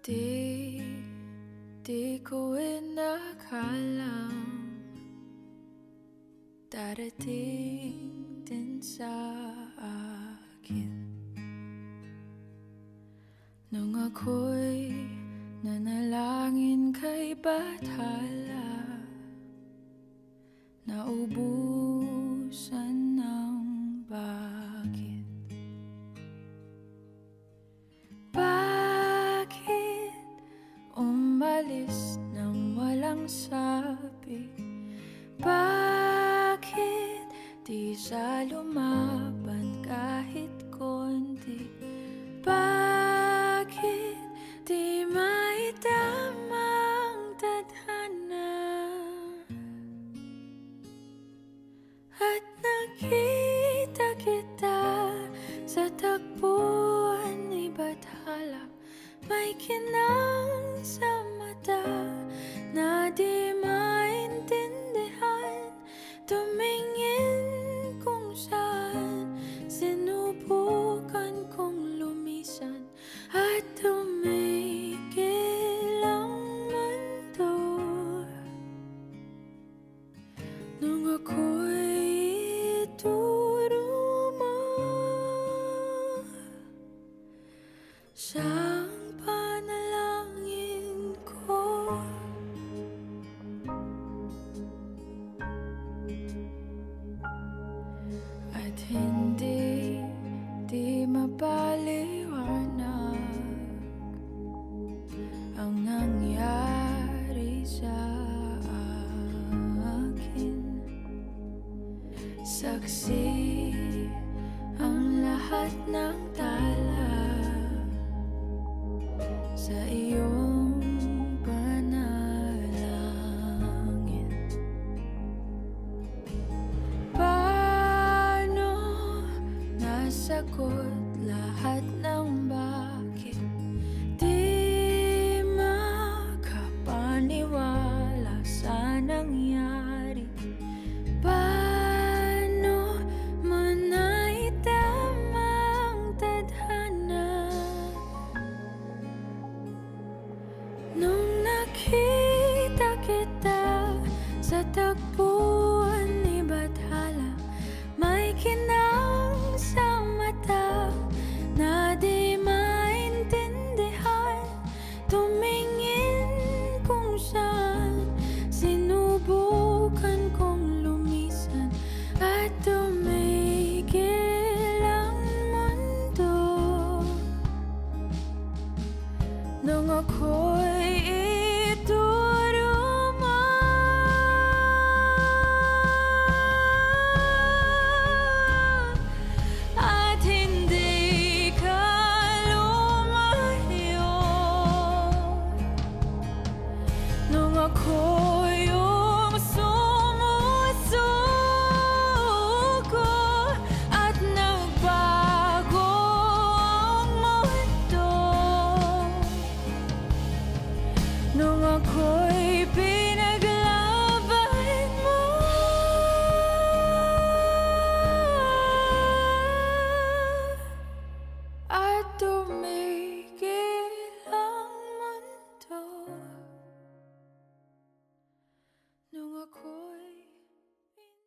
Di, di ko inakalang darating din sa akin nung ako'y nanalangin kay Bathala, naubusan ng bakit. Bakit umalis nang walang sabi? Bakit di siya lumaban kahit konti? Bakit di maitamang tadhana? At nakita kita sa takbuhan ni Bathala, may kinang sa mata na di maintindihan. Tumingin kung saan, sinubukan kong lumisan at tumigil ang mundo. Nung ako'y ituro mo siyang panalangin ko. At hindi di mapaliwanag ang nangyari sa akin. Saksi ang lahat ng tala sa iyong panalangin. Paano nasagot lahat ng bakit? Di makapaniwala sa nangyari. Paano mo naitamang tadhana nung nakita kita sa takbuhan ni Bathala? May kinang sa mata na di maintindihan. Tumingin kung saan, sinubukan kong lumisan at tumigil ang mundo. Nung ako'y ituro mo at hindi ka lumayo. Nung ako yung sumusuko at nagbago ang mundo. Nung ako'y pinaglaban mo at tumigil ang mundo. Nung ako